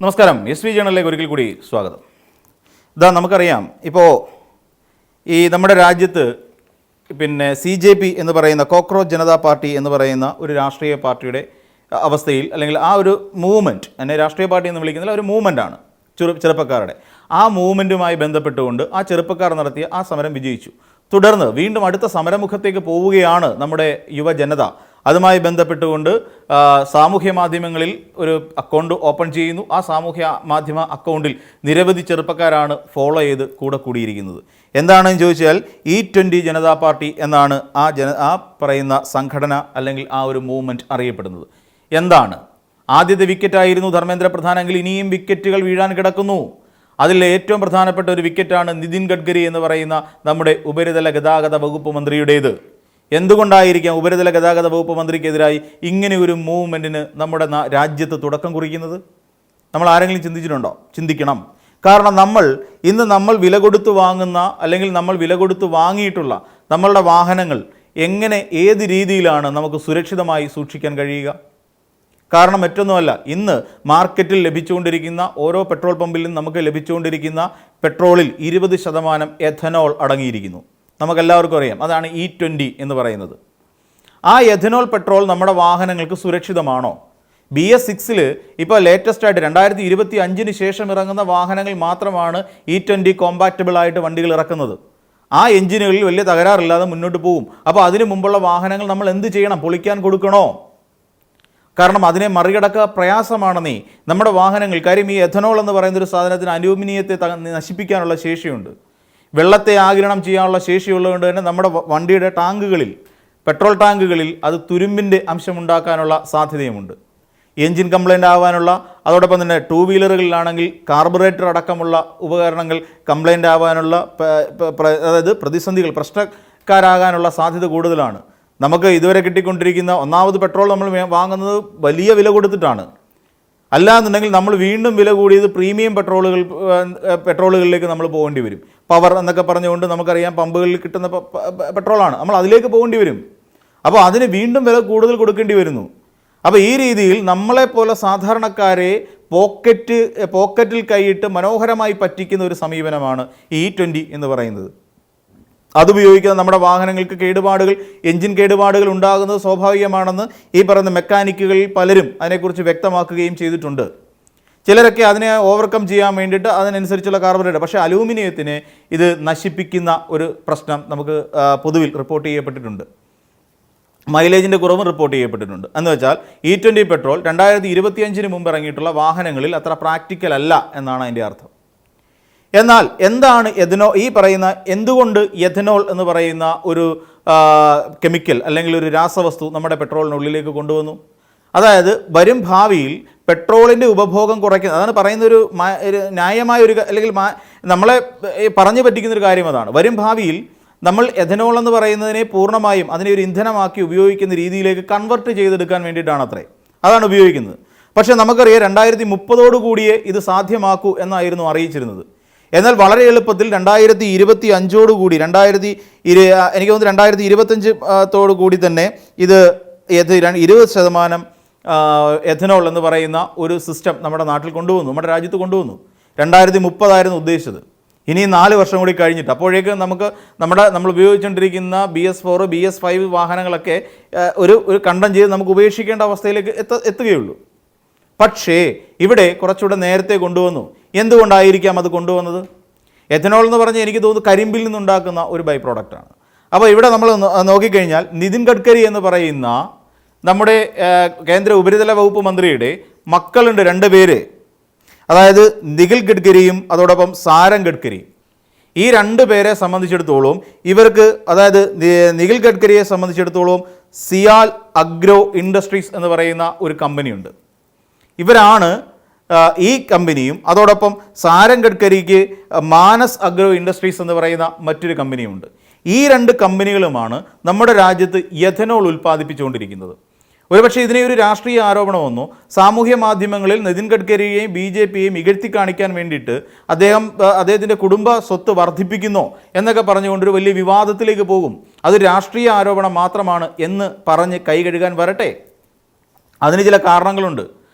നമസ്കാരം. S V ജേണലിലേക്ക് ഒരിക്കൽ കൂടി സ്വാഗതം. നമുക്കറിയാം, ഇപ്പോൾ ഈ നമ്മുടെ രാജ്യത്ത് CJP എന്ന് പറയുന്ന കോക്രോച്ച് ജനതാ പാർട്ടി എന്ന് പറയുന്ന ഒരു രാഷ്ട്രീയ പാർട്ടിയുടെ അവസ്ഥയിൽ, അല്ലെങ്കിൽ ആ ഒരു മൂവ്മെൻറ്റ്, എന്നെ രാഷ്ട്രീയ പാർട്ടി എന്ന് വിളിക്കുന്നില്ല, ഒരു മൂവ്മെൻറ്റാണ് ചെറുപ്പക്കാരുടെ. ആ മൂവ്മെൻറ്റുമായി ബന്ധപ്പെട്ടുകൊണ്ട് ആ ചെറുപ്പക്കാർ നടത്തിയ ആ സമരം വിജയിച്ചു. തുടർന്ന് വീണ്ടും അടുത്ത സമരമുഖത്തേക്ക് പോവുകയാണ് നമ്മുടെ യുവജനത. അതുമായി ബന്ധപ്പെട്ടുകൊണ്ട് സാമൂഹ്യ മാധ്യമങ്ങളിൽ ഒരു അക്കൗണ്ട് ഓപ്പൺ ചെയ്യുന്നു. ആ സാമൂഹ്യ മാധ്യമ അക്കൗണ്ടിൽ നിരവധി ചെറുപ്പക്കാരാണ് ഫോളോ ചെയ്ത് കൂടെ കൂടിയിരിക്കുന്നത്. എന്താണെന്ന് ചോദിച്ചാൽ E20 ജനതാ പാർട്ടി എന്നാണ് ആ പറയുന്ന സംഘടന അല്ലെങ്കിൽ ആ ഒരു മൂവ്മെൻറ്റ് അറിയപ്പെടുന്നത്. എന്താണ്? ആദ്യത്തെ വിക്കറ്റായിരുന്നു ധർമ്മേന്ദ്ര പ്രധാനെങ്കിൽ ഇനിയും വിക്കറ്റുകൾ വീഴാൻ കിടക്കുന്നു. അതിൽ ഏറ്റവും പ്രധാനപ്പെട്ട ഒരു വിക്കറ്റാണ് നിതിൻ ഗഡ്കരി എന്ന് പറയുന്ന നമ്മുടെ ഉപരിതല ഗതാഗത വകുപ്പ് മന്ത്രിയുടേത്. എന്തുകൊണ്ടായിരിക്കാം ഉപരിതല ഗതാഗത വകുപ്പ് മന്ത്രിക്കെതിരായി ഇങ്ങനെ ഒരു മൂവ്മെൻറ്റിന് നമ്മുടെ രാജ്യത്ത് തുടക്കം കുറിക്കുന്നത്? നമ്മൾ ആരെങ്കിലും ചിന്തിച്ചിട്ടുണ്ടോ? ചിന്തിക്കണം. കാരണം നമ്മൾ വില കൊടുത്ത് വാങ്ങുന്ന, അല്ലെങ്കിൽ നമ്മൾ വില കൊടുത്ത് വാങ്ങിയിട്ടുള്ള നമ്മളുടെ വാഹനങ്ങൾ എങ്ങനെ, ഏത് രീതിയിലാണ് നമുക്ക് സുരക്ഷിതമായി സൂക്ഷിക്കാൻ കഴിയുക? കാരണം മറ്റൊന്നുമല്ല, ഇന്ന് മാർക്കറ്റിൽ ലഭിച്ചുകൊണ്ടിരിക്കുന്ന ഓരോ പെട്രോൾ പമ്പിലും നമുക്ക് ലഭിച്ചുകൊണ്ടിരിക്കുന്ന പെട്രോളിൽ 20% എഥനോൾ അടങ്ങിയിരിക്കുന്നു. നമുക്കെല്ലാവർക്കും അറിയാം. അതാണ് E20 എന്ന് പറയുന്നത്. ആ എഥനോൾ പെട്രോൾ നമ്മുടെ വാഹനങ്ങൾക്ക് സുരക്ഷിതമാണോ? BS6 ഇപ്പോൾ ലേറ്റസ്റ്റായിട്ട് 2025 ശേഷം ഇറങ്ങുന്ന വാഹനങ്ങൾ മാത്രമാണ് E20 കോമ്പാക്റ്റബിൾ ആയിട്ട് വണ്ടികൾ ഇറക്കുന്നത്. ആ എഞ്ചിനുകളിൽ വലിയ തകരാറില്ലാതെ മുന്നോട്ട് പോകും. അപ്പോൾ അതിനു മുമ്പുള്ള വാഹനങ്ങൾ നമ്മൾ എന്ത് ചെയ്യണം? പൊളിക്കാൻ കൊടുക്കണോ? കാരണം അതിനെ മറികടക്കുക പ്രയാസമാണെന്നേ നമ്മുടെ വാഹനങ്ങൾ. കാര്യം ഈ എഥനോൾ എന്ന് പറയുന്ന ഒരു സാധനത്തിന് അലൂമിനിയത്തെ നശിപ്പിക്കാനുള്ള ശേഷിയുണ്ട്, വെള്ളത്തെ ആഗിരണം ചെയ്യാനുള്ള ശേഷിയുള്ളതുകൊണ്ട് തന്നെ നമ്മുടെ വണ്ടിയുടെ ടാങ്കുകളിൽ, പെട്രോൾ ടാങ്കുകളിൽ അത് തുരുമ്പിൻ്റെ അംശമുണ്ടാക്കാനുള്ള സാധ്യതയുമുണ്ട്. എൻജിൻ കംപ്ലൈൻ്റ് ആവാനുള്ള, അതോടൊപ്പം തന്നെ 2 വീലറുകളിലാണെങ്കിൽ കാർബറേറ്റർ അടക്കമുള്ള ഉപകരണങ്ങൾ കംപ്ലൈൻ്റ് ആവാനുള്ള, അതായത് പ്രതിസന്ധികൾ, പ്രശ്നക്കാരാകാനുള്ള സാധ്യത കൂടുതലാണ്. നമുക്ക് ഇതുവരെ കിട്ടിക്കൊണ്ടിരിക്കുന്ന ഒന്നാമത് പെട്രോൾ നമ്മൾ വാങ്ങുന്നത് വലിയ വില കൊടുത്തിട്ടാണ്. അല്ലാന്നുണ്ടെങ്കിൽ നമ്മൾ വീണ്ടും വില കൂടിയത് പ്രീമിയം പെട്രോളുകളിലേക്ക് നമ്മൾ പോകേണ്ടി വരും. പവർ എന്നൊക്കെ പറഞ്ഞുകൊണ്ട് നമുക്കറിയാം പമ്പുകളിൽ കിട്ടുന്ന പെട്രോളാണ്, നമ്മൾ അതിലേക്ക് പോകേണ്ടി വരും. അപ്പോൾ അതിന് വീണ്ടും വില കൂടുതൽ കൊടുക്കേണ്ടി വരുന്നു. അപ്പോൾ ഈ രീതിയിൽ നമ്മളെപ്പോലെ സാധാരണക്കാരെ പോക്കറ്റിൽ കൈയിട്ട് മനോഹരമായി പറ്റിക്കുന്ന ഒരു സമീപനമാണ് E20 എന്ന് പറയുന്നത്. അതുപയോഗിക്കുന്ന നമ്മുടെ വാഹനങ്ങൾക്ക് കേടുപാടുകൾ, എൻജിൻ കേടുപാടുകൾ ഉണ്ടാകുന്നത് സ്വാഭാവികമാണെന്ന് ഈ പറയുന്ന മെക്കാനിക്കുകളിൽ പലരും അതിനെക്കുറിച്ച് വ്യക്തമാക്കുകയും ചെയ്തിട്ടുണ്ട്. ചിലരൊക്കെ അതിനെ ഓവർകം ചെയ്യാൻ വേണ്ടിയിട്ട് അതിനനുസരിച്ചുള്ള കാർബറേറ്റർ, പക്ഷേ അലൂമിനിയത്തിന് ഇത് നശിപ്പിക്കുന്ന ഒരു പ്രശ്നം നമുക്ക് പൊതുവിൽ റിപ്പോർട്ട് ചെയ്യപ്പെട്ടിട്ടുണ്ട്. മൈലേജിൻ്റെ കുറവും റിപ്പോർട്ട് ചെയ്യപ്പെട്ടിട്ടുണ്ട്. എന്ന് വെച്ചാൽ E20 പെട്രോൾ 2025 മുമ്പ് ഇറങ്ങിയിട്ടുള്ള വാഹനങ്ങളിൽ അത്ര പ്രാക്ടിക്കൽ അല്ല എന്നാണ് അതിൻ്റെ അർത്ഥം. എന്നാൽ എന്താണ് എന്തുകൊണ്ട് എഥനോൾ എന്ന് പറയുന്ന ഒരു കെമിക്കൽ അല്ലെങ്കിൽ ഒരു രാസവസ്തു നമ്മുടെ പെട്രോളിനുള്ളിലേക്ക് കൊണ്ടുവന്നു? അതായത് വരും ഭാവിയിൽ പെട്രോളിൻ്റെ ഉപഭോഗം കുറയ്ക്കുന്നത്, അതാണ് പറയുന്ന ഒരു ന്യായമായ ഒരു, അല്ലെങ്കിൽ നമ്മളെ പറഞ്ഞു പറ്റിക്കുന്നൊരു കാര്യം അതാണ്. വരും ഭാവിയിൽ നമ്മൾ എഥനോൾ എന്ന് പറയുന്നതിനെ പൂർണ്ണമായും അതിനെ ഒരു ഇന്ധനമാക്കി ഉപയോഗിക്കുന്ന രീതിയിലേക്ക് കൺവെർട്ട് ചെയ്തെടുക്കാൻ വേണ്ടിയിട്ടാണ് അതാണ് ഉപയോഗിക്കുന്നത്. പക്ഷേ നമുക്കറിയാം 2030 കൂടിയേ ഇത് സാധ്യമാക്കൂ എന്നായിരുന്നു അറിയിച്ചിരുന്നത്. എന്നാൽ വളരെ എളുപ്പത്തിൽ 2025 കൂടി, എനിക്ക് തോന്നുന്നു 2025 കൂടി തന്നെ ഇത് 20% എഥനോൾ എന്ന് പറയുന്ന ഒരു സിസ്റ്റം നമ്മുടെ നാട്ടിൽ കൊണ്ടുവന്നു, നമ്മുടെ രാജ്യത്ത് കൊണ്ടുവന്നു. 2030 ഉദ്ദേശിച്ചത്. ഇനി 4 വർഷം കൂടി കഴിഞ്ഞിട്ട്, അപ്പോഴേക്ക് നമ്മൾ ഉപയോഗിച്ചുകൊണ്ടിരിക്കുന്ന BS4, BS5 വാഹനങ്ങളൊക്കെ ഒരു കണ്ടം ചെയ്ത് നമുക്ക് ഉപേക്ഷിക്കേണ്ട അവസ്ഥയിലേക്ക് എത്തുകയുള്ളൂ. പക്ഷേ ഇവിടെ കുറച്ചുകൂടെ നേരത്തെ കൊണ്ടുവന്നു. എന്തുകൊണ്ടായിരിക്കാം അത് കൊണ്ടുവന്നത്? എഥനോൾ എന്ന് പറഞ്ഞാൽ എനിക്ക് തോന്നുന്നു കരിമ്പിൽ നിന്നുണ്ടാക്കുന്ന ഒരു ബൈ പ്രോഡക്റ്റാണ്. അപ്പോൾ ഇവിടെ നമ്മൾ നോക്കിക്കഴിഞ്ഞാൽ നിതിൻ ഗഡ്കരി എന്ന് പറയുന്ന നമ്മുടെ കേന്ദ്ര ഉപരിതല വകുപ്പ് മന്ത്രിയുടെ മക്കളുണ്ട് 2 പേര്. അതായത് നിഖിൽ ഗഡ്കരിയും അതോടൊപ്പം സാരംഗ് ഗഡ്കരിയും. ഈ 2 പേരെ സംബന്ധിച്ചിടത്തോളം ഇവർക്ക്, അതായത് നിഖിൽ ഗഡ്കരിയെ സംബന്ധിച്ചിടത്തോളം സിയാൽ അഗ്രോ ഇൻഡസ്ട്രീസ് എന്ന് പറയുന്ന ഒരു കമ്പനിയുണ്ട്. ഇവരാണ് ഈ കമ്പനിയും, അതോടൊപ്പം സാരംഗ് ഗഡ്കരിക്ക് മാനസ് അഗ്രോ ഇൻഡസ്ട്രീസ് എന്ന് പറയുന്ന മറ്റൊരു കമ്പനിയുമുണ്ട്. ഈ 2 കമ്പനികളുമാണ് നമ്മുടെ രാജ്യത്ത് എഥനോൾ ഉൽപ്പാദിപ്പിച്ചുകൊണ്ടിരിക്കുന്നത്. ഒരുപക്ഷെ ഇതിനെ ഒരു രാഷ്ട്രീയ ആരോപണമെന്നോ സാമൂഹ്യ മാധ്യമങ്ങളിൽ നിതിൻ ഗഡ്കരിയെയും BJPയെയും ഇകഴ്ത്തി കാണിക്കാൻ വേണ്ടിയിട്ട് അദ്ദേഹത്തിൻ്റെ കുടുംബ സ്വത്ത് വർദ്ധിപ്പിക്കുന്നോ എന്നൊക്കെ പറഞ്ഞുകൊണ്ടൊരു വലിയ വിവാദത്തിലേക്ക് പോകും. അത് രാഷ്ട്രീയ ആരോപണം മാത്രമാണ് എന്ന് പറഞ്ഞ് കൈ കഴുകാൻ വരട്ടെ. അതിന് ചില കാരണങ്ങളുണ്ട്.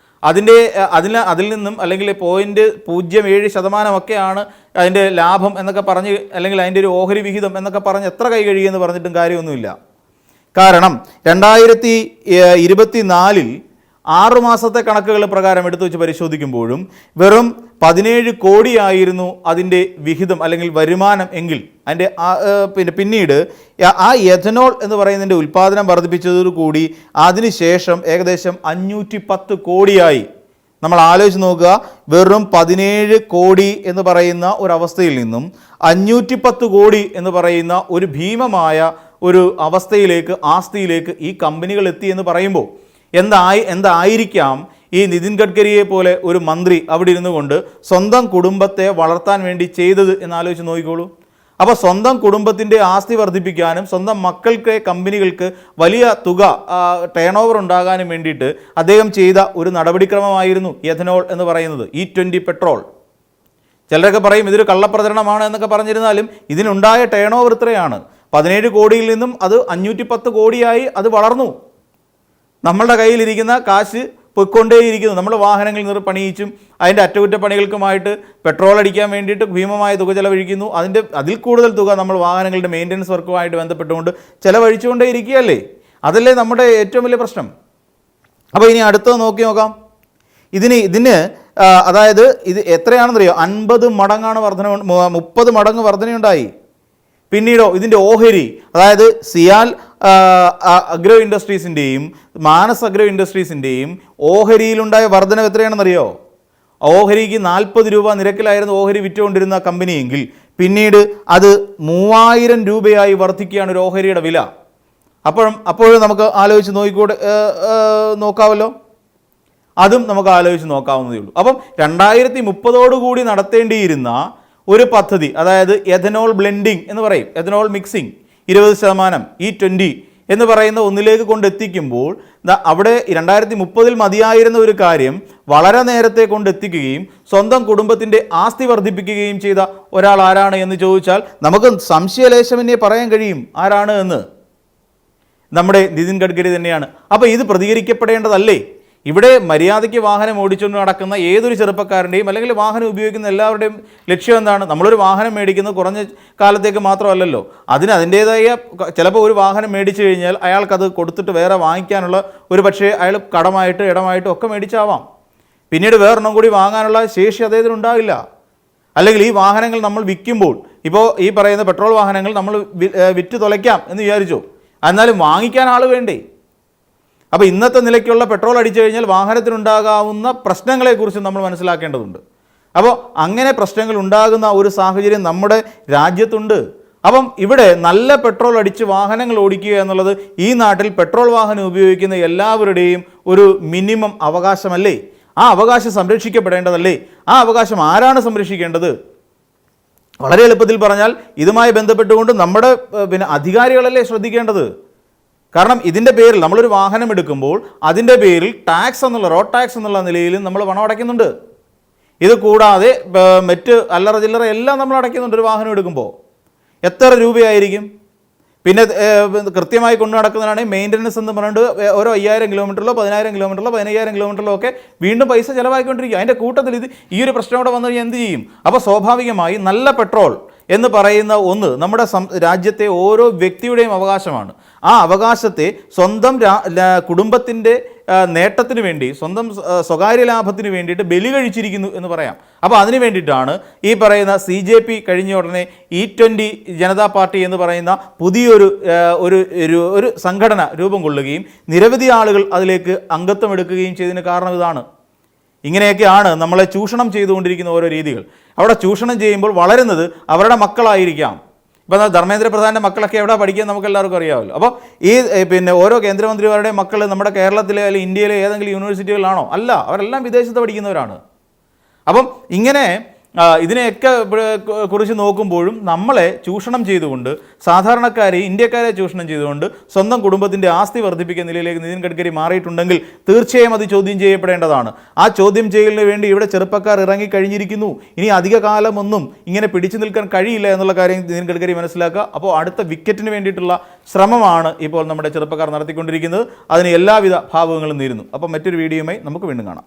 അതിൽ നിന്നും അല്ലെങ്കിൽ 0.07% അതിൻ്റെ ലാഭം എന്നൊക്കെ പറഞ്ഞ്, അല്ലെങ്കിൽ അതിൻ്റെ ഒരു ഓഹരി വിഹിതം എന്നൊക്കെ പറഞ്ഞ് എത്ര കൈ കഴിയുമെന്ന് പറഞ്ഞിട്ടും കാര്യമൊന്നുമില്ല. കാരണം 2024 6 മാസത്തെ കണക്കുകൾ പ്രകാരം എടുത്തു വെച്ച് പരിശോധിക്കുമ്പോഴും വെറും 17 കോടിയായിരുന്നു അതിൻ്റെ വിഹിതം അല്ലെങ്കിൽ വരുമാനം എങ്കിൽ, അതിൻ്റെ പിന്നീട് ആ എഥനോൾ എന്ന് പറയുന്നതിൻ്റെ ഉൽപ്പാദനം വർദ്ധിപ്പിച്ചതോടുകൂടി അതിനുശേഷം ഏകദേശം 510 കോടിയായി. നമ്മൾ ആലോചിച്ച് നോക്കുക, വെറും 17 കോടി എന്ന് പറയുന്ന ഒരവസ്ഥയിൽ നിന്നും 510 കോടി എന്ന് പറയുന്ന ഒരു ഭീമമായ ഒരു അവസ്ഥയിലേക്ക്, ആസ്തിയിലേക്ക് ഈ കമ്പനികൾ എത്തി എന്ന് പറയുമ്പോൾ എന്തായിരിക്കാം ഈ നിതിൻ ഗഡ്കരിയെ പോലെ ഒരു മന്ത്രി അവിടെ ഇരുന്നു കൊണ്ട് സ്വന്തം കുടുംബത്തെ വളർത്താൻ വേണ്ടി ചെയ്തത് എന്നാലോചിച്ച് നോക്കിക്കോളൂ. അപ്പോൾ സ്വന്തം കുടുംബത്തിൻ്റെ ആസ്തി വർദ്ധിപ്പിക്കാനും സ്വന്തം മക്കൾക്ക്, കമ്പനികൾക്ക് വലിയ തുക ടേൺ ഓവർ ഉണ്ടാകാനും വേണ്ടിയിട്ട് അദ്ദേഹം ചെയ്ത ഒരു നടപടിക്രമമായിരുന്നു എഥനോൾ എന്ന് പറയുന്നത്, E20 പെട്രോൾ. ചിലരൊക്കെ പറയും ഇതൊരു കള്ളപ്രചരണമാണ് എന്നൊക്കെ പറഞ്ഞിരുന്നാലും ഇതിനുണ്ടായ ടേൺ ഓവർ ഇത്രയാണ്. 17 കോടിയിൽ നിന്നും അത് 510 കോടിയായി അത് വളർന്നു. നമ്മളുടെ കയ്യിലിരിക്കുന്ന കാശ് പൊയ്ക്കൊണ്ടേയിരിക്കുന്നു. നമ്മൾ വാഹനങ്ങൾ പണിയിച്ചും അതിൻ്റെ അറ്റകുറ്റപ്പണികൾക്കുമായിട്ട് പെട്രോൾ അടിക്കാൻ വേണ്ടിയിട്ട് ഭീമമായ തുക ചിലവഴിക്കുന്നു. അതിൽ കൂടുതൽ തുക നമ്മൾ വാഹനങ്ങളുടെ മെയിൻ്റനൻസ് വർക്കുമായിട്ട് ബന്ധപ്പെട്ടുകൊണ്ട് ചിലവഴിച്ചുകൊണ്ടേ ഇരിക്കുകയല്ലേ. അതല്ലേ നമ്മുടെ ഏറ്റവും വലിയ പ്രശ്നം. അപ്പോൾ ഇനി അടുത്തത് നോക്കാം. ഇതിന് അതായത് ഇത് എത്രയാണെന്നറിയോ? 50 മടങ്ങാണ് വർധന, 30 മടങ്ങ് വർധനയുണ്ടായി. പിന്നീടോ ഇതിൻ്റെ ഓഹരി, അതായത് സിയാൽ അഗ്രോ ഇൻഡസ്ട്രീസിൻ്റെയും മാനസ് അഗ്രോ ഇൻഡസ്ട്രീസിൻ്റെയും ഓഹരിയിലുണ്ടായ വർധനം എത്രയാണെന്നറിയോ? ഓഹരിക്ക് 40 രൂപ നിരക്കിലായിരുന്നു ഓഹരി വിറ്റുകൊണ്ടിരുന്ന കമ്പനിയെങ്കിൽ പിന്നീട് അത് 3000 രൂപയായി വർദ്ധിക്കുകയാണ് ഒരു ഓഹരിയുടെ വില. അപ്പോഴും നമുക്ക് ആലോചിച്ച് നോക്കാമല്ലോ. അതും നമുക്ക് ആലോചിച്ച് നോക്കാവുന്നതേ ഉള്ളൂ. അപ്പം 2030 നടത്തേണ്ടിയിരുന്ന ഒരു പദ്ധതി, അതായത് എഥനോൾ ബ്ലെൻഡിങ് എന്ന് പറയും, എഥനോൾ മിക്സിംഗ് 20% E20 എന്ന് പറയുന്ന ഒന്നിലേക്ക് കൊണ്ടെത്തിക്കുമ്പോൾ അവിടെ 2030 മതിയായിരുന്ന ഒരു കാര്യം വളരെ നേരത്തെ കൊണ്ടെത്തിക്കുകയും സ്വന്തം കുടുംബത്തിൻ്റെ ആസ്തി വർദ്ധിപ്പിക്കുകയും ചെയ്ത ഒരാൾ ആരാണ് എന്ന് ചോദിച്ചാൽ നമുക്ക് സംശയലേശമെന്നേ പറയാൻ കഴിയും ആരാണ് എന്ന്. നമ്മുടെ നിതിൻ ഗഡ്കരി തന്നെയാണ്. അപ്പോൾ ഇത് പ്രതികരിക്കപ്പെടേണ്ടതല്ലേ? ഇവിടെ മര്യാദയ്ക്ക് വാഹനം ഓടിച്ചുകൊണ്ട് നടക്കുന്ന ഏതൊരു ചെറുപ്പക്കാരൻ്റെയും അല്ലെങ്കിൽ വാഹനം ഉപയോഗിക്കുന്ന എല്ലാവരുടെയും ലക്ഷ്യം എന്താണ്? നമ്മളൊരു വാഹനം മേടിക്കുന്നത് കുറഞ്ഞ കാലത്തേക്ക് മാത്രമല്ലല്ലോ. അതിൻ്റേതായ ചിലപ്പോൾ ഒരു വാഹനം മേടിച്ചു കഴിഞ്ഞാൽ അയാൾക്കത് കൊടുത്തിട്ട് വേറെ വാങ്ങിക്കാനുള്ള ഒരു പക്ഷേ അയാൾ കടമായിട്ട് ഇടമായിട്ടും ഒക്കെ മേടിച്ചാവാം. പിന്നീട് വേറൊന്നും കൂടി വാങ്ങാനുള്ള ശേഷി അദ്ദേഹത്തിന് ഉണ്ടാവില്ല. അല്ലെങ്കിൽ ഈ വാഹനങ്ങൾ നമ്മൾ വിൽക്കുമ്പോൾ, ഇപ്പോൾ ഈ പറയുന്ന പെട്രോൾ വാഹനങ്ങൾ നമ്മൾ വിറ്റ് തുലയ്ക്കാം എന്ന് വിചാരിച്ചോ, എന്നാലും വാങ്ങിക്കാൻ ആൾ വേണ്ടേ? അപ്പോൾ ഇന്നത്തെ നിലയ്ക്കുള്ള പെട്രോൾ അടിച്ചു കഴിഞ്ഞാൽ വാഹനത്തിനുണ്ടാകാവുന്ന പ്രശ്നങ്ങളെക്കുറിച്ച് നമ്മൾ മനസ്സിലാക്കേണ്ടതുണ്ട്. അപ്പോൾ അങ്ങനെ പ്രശ്നങ്ങൾ ഉണ്ടാകുന്ന ഒരു സാഹചര്യം നമ്മുടെ രാജ്യത്തുണ്ട്. അപ്പം ഇവിടെ നല്ല പെട്രോൾ അടിച്ച് വാഹനങ്ങൾ ഓടിക്കുക എന്നുള്ളത് ഈ നാട്ടിൽ പെട്രോൾ വാഹനം ഉപയോഗിക്കുന്ന എല്ലാവരുടെയും ഒരു മിനിമം അവകാശമല്ലേ? ആ അവകാശം സംരക്ഷിക്കപ്പെടേണ്ടതല്ലേ? ആ അവകാശം ആരാണ് സംരക്ഷിക്കേണ്ടത്? വളരെ എളുപ്പത്തിൽ പറഞ്ഞാൽ ഇതുമായി ബന്ധപ്പെട്ടുകൊണ്ട് നമ്മുടെ അധികാരികളല്ലേ ശ്രദ്ധിക്കേണ്ടത്. കാരണം ഇതിൻ്റെ പേരിൽ നമ്മളൊരു വാഹനം എടുക്കുമ്പോൾ അതിൻ്റെ പേരിൽ റോഡ് ടാക്സ് എന്നുള്ള നിലയിൽ നമ്മൾ പണം അടയ്ക്കുന്നുണ്ട്. ഇത് കൂടാതെ മറ്റ് അല്ലറ ചില്ലറ എല്ലാം നമ്മൾ അടയ്ക്കുന്നുണ്ട് ഒരു വാഹനം എടുക്കുമ്പോൾ. എത്ര രൂപയായിരിക്കും? പിന്നെ കൃത്യമായി കൊണ്ടു നടക്കുന്നതിനാണെങ്കിൽ മെയിൻ്റനൻസ് എന്ന് പറഞ്ഞിട്ട് ഓരോ 5000 കിലോമീറ്ററിലോ 10000 കിലോമീറ്ററിലോ 15000 കിലോമീറ്ററിലോ ഒക്കെ വീണ്ടും പൈസ ചിലവാക്കിക്കൊണ്ടിരിക്കുക. അതിൻ്റെ കൂട്ടത്തിൽ ഈ ഒരു പ്രശ്നം ഇവിടെ വന്നു കഴിഞ്ഞാൽ എന്ത് ചെയ്യും? അപ്പോൾ സ്വാഭാവികമായി നല്ല പെട്രോൾ എന്ന് പറയുന്ന ഒന്ന് നമ്മുടെ രാജ്യത്തെ ഓരോ വ്യക്തിയുടെയും അവകാശമാണ്. ആ അവകാശത്തെ സ്വന്തം കുടുംബത്തിൻ്റെ നേട്ടത്തിന് വേണ്ടി, സ്വന്തം സ്വകാര്യ ലാഭത്തിന് വേണ്ടിയിട്ട് ബലി കഴിച്ചിരിക്കുന്നു എന്ന് പറയാം. അപ്പോൾ അതിന് വേണ്ടിയിട്ടാണ് ഈ പറയുന്ന CJP കഴിഞ്ഞ ഉടനെ E20 ജനതാ പാർട്ടി എന്ന് പറയുന്ന പുതിയൊരു ഒരു സംഘടന രൂപം കൊള്ളുകയും നിരവധി ആളുകൾ അതിലേക്ക് അംഗത്വം എടുക്കുകയും ചെയ്തതിന് കാരണം ഇതാണ്. ഇങ്ങനെയൊക്കെയാണ് നമ്മളെ ചൂഷണം ചെയ്തുകൊണ്ടിരിക്കുന്ന ഓരോ രീതികൾ. അവിടെ ചൂഷണം ചെയ്യുമ്പോൾ വളരുന്നത് അവരുടെ മക്കളായിരിക്കാം. ഇപ്പോൾ ധർമ്മേന്ദ്ര പ്രധാൻ്റെ മക്കളൊക്കെ എവിടെ പഠിക്കുക നമുക്ക് എല്ലാവർക്കും അറിയാമല്ലോ. അപ്പോൾ ഓരോ കേന്ദ്രമന്ത്രിമാരുടെയും മക്കൾ നമ്മുടെ കേരളത്തിലെ അല്ലെങ്കിൽ ഇന്ത്യയിലെ ഏതെങ്കിലും യൂണിവേഴ്സിറ്റികളിലാണോ? അല്ല, അവരെല്ലാം വിദേശത്ത് പഠിക്കുന്നവരാണ്. അപ്പം ഇങ്ങനെ ഇതിനെയൊക്കെ കുറിച്ച് നോക്കുമ്പോഴും നമ്മളെ ചൂഷണം ചെയ്തുകൊണ്ട്, സാധാരണക്കാരെ ഇന്ത്യക്കാരെ ചൂഷണം ചെയ്തുകൊണ്ട് സ്വന്തം കുടുംബത്തിൻ്റെ ആസ്തി വർദ്ധിപ്പിക്കുന്ന നിലയിലേക്ക് നിതിൻ ഗഡ്കരി മാറിയിട്ടുണ്ടെങ്കിൽ തീർച്ചയായും അത് ചോദ്യം ചെയ്യപ്പെടേണ്ടതാണ്. ആ ചോദ്യം ചെയ്യലിന് വേണ്ടി ഇവിടെ ചെറുപ്പക്കാർ ഇറങ്ങിക്കഴിഞ്ഞിരിക്കുന്നു. ഇനി അധിക കാലമൊന്നും ഇങ്ങനെ പിടിച്ചു നിൽക്കാൻ കഴിയില്ല എന്നുള്ള കാര്യം നിതിൻ ഗഡ്കരി മനസ്സിലാക്കുക. അപ്പോൾ അടുത്ത വിക്കറ്റിന് വേണ്ടിയിട്ടുള്ള ശ്രമമാണ് ഇപ്പോൾ നമ്മുടെ ചെറുപ്പക്കാർ നടത്തിക്കൊണ്ടിരിക്കുന്നത്. അതിന് എല്ലാവിധ ഭാവുകങ്ങളും നേരുന്നു. അപ്പോൾ മറ്റൊരു വീഡിയോയുമായി നമുക്ക് വീണ്ടും കാണാം.